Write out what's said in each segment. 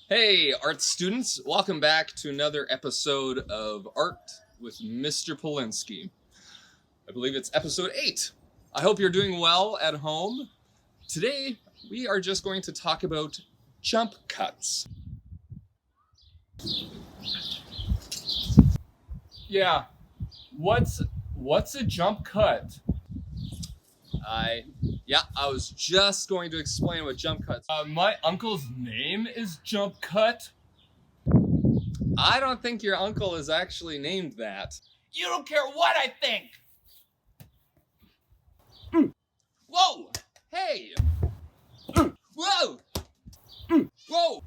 Hey, art students, welcome back to another episode of Art with Mr. Polinsky. I believe it's episode 8. I hope you're doing well at home. Today, we are just going to talk about jump cuts. Yeah, what's a jump cut? I was just going to explain what jump cuts are. My uncle's name is Jump Cut. I don't think your uncle is actually named that. You don't care what I think. Whoa! Hey! Whoa! Whoa!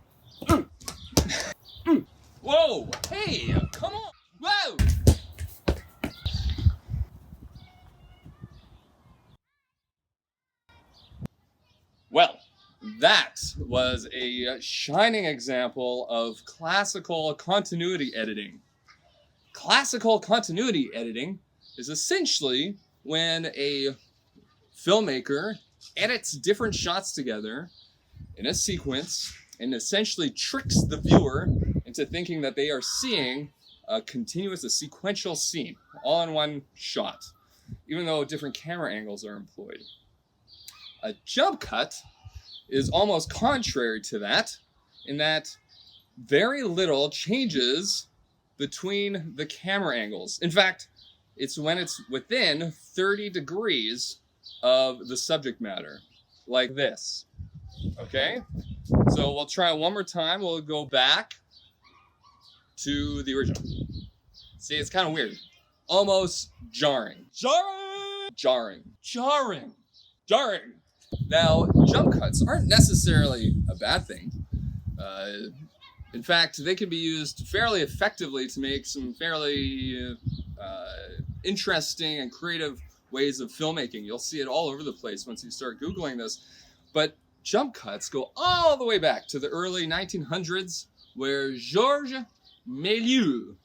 Whoa! Hey! Come on! Whoa! Well, that was a shining example of classical continuity editing. Classical continuity editing is essentially when a filmmaker edits different shots together in a sequence and essentially tricks the viewer into thinking that they are seeing a sequential scene, all in one shot, even though different camera angles are employed. A jump cut is almost contrary to that, in that very little changes between the camera angles. In fact, it's when it's within 30 degrees of the subject matter, like this. Okay? So we'll try one more time. We'll go back to the original. See, it's kind of weird. Almost jarring. Jarring. Now, jump cuts aren't necessarily a bad thing. In fact, they can be used fairly effectively to make some fairly interesting and creative ways of filmmaking. You'll see it all over the place once you start Googling this. But jump cuts go all the way back to the early 1900s, where Georges Méliès,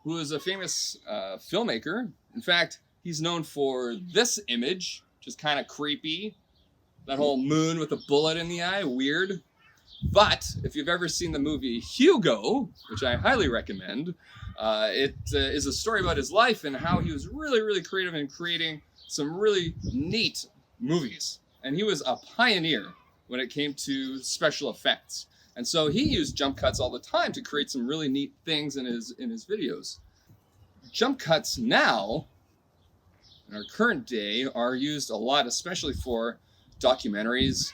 who is a famous filmmaker, in fact, he's known for this image, which is kind of creepy. That whole moon with a bullet in the eye, weird. But if you've ever seen the movie Hugo, which I highly recommend, it is a story about his life and how he was really, really creative in creating some really neat movies. And he was a pioneer when it came to special effects. And so he used jump cuts all the time to create some really neat things in his videos. Jump cuts now, in our current day, are used a lot, especially for documentaries.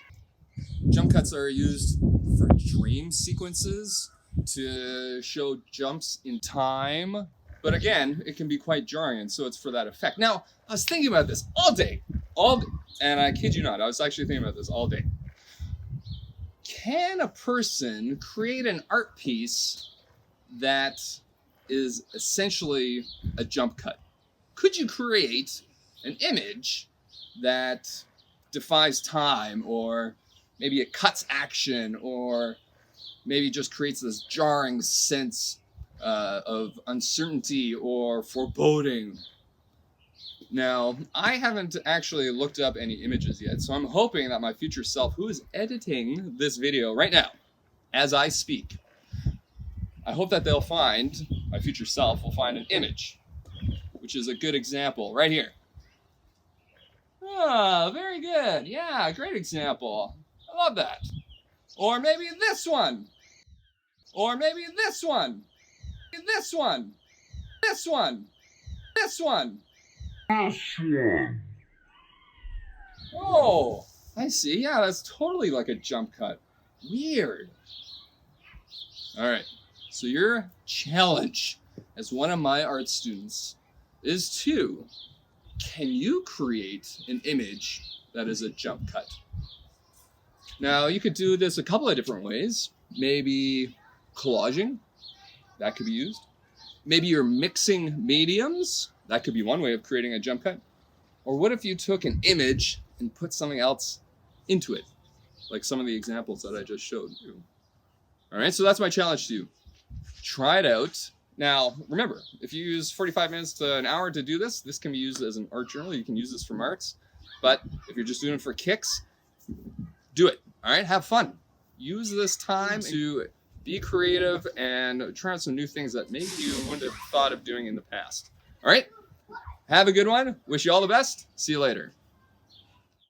Jump cuts are used for dream sequences to show jumps in time. But again, it can be quite jarring, and so it's for that effect. Now, I was thinking about this all day, and I kid you not, I was actually thinking about this all day. Can a person create an art piece that is essentially a jump cut? Could you create an image that defies time, or maybe it cuts action, or maybe just creates this jarring sense of uncertainty or foreboding? Now, I haven't actually looked up any images yet, so I'm hoping that my future self, who is editing this video right now, as I speak, I hope that my future self will find an image, which is a good example right here. Ah, very good. Yeah, great example. I love that. Or maybe this one. Or maybe this one. This one. This one. This one. This one. Oh, I see. Yeah, that's totally like a jump cut. Weird. All right. So your challenge as one of my art students is to, can you create an image that is a jump cut? Now, you could do this a couple of different ways. Maybe collaging, that could be used. Maybe you're mixing mediums, that could be one way of creating a jump cut. Or what if you took an image and put something else into it, like some of the examples that I just showed you. All right, so that's my challenge to you. Try it out. Now, remember, if you use 45 minutes to an hour to do this, this can be used as an art journal. You can use this for marks. But if you're just doing it for kicks, do it. All right, have fun. Use this time to be creative, and try out some new things that maybe you wouldn't have thought of doing in the past. All right? Have a good one. Wish you all the best. See you later.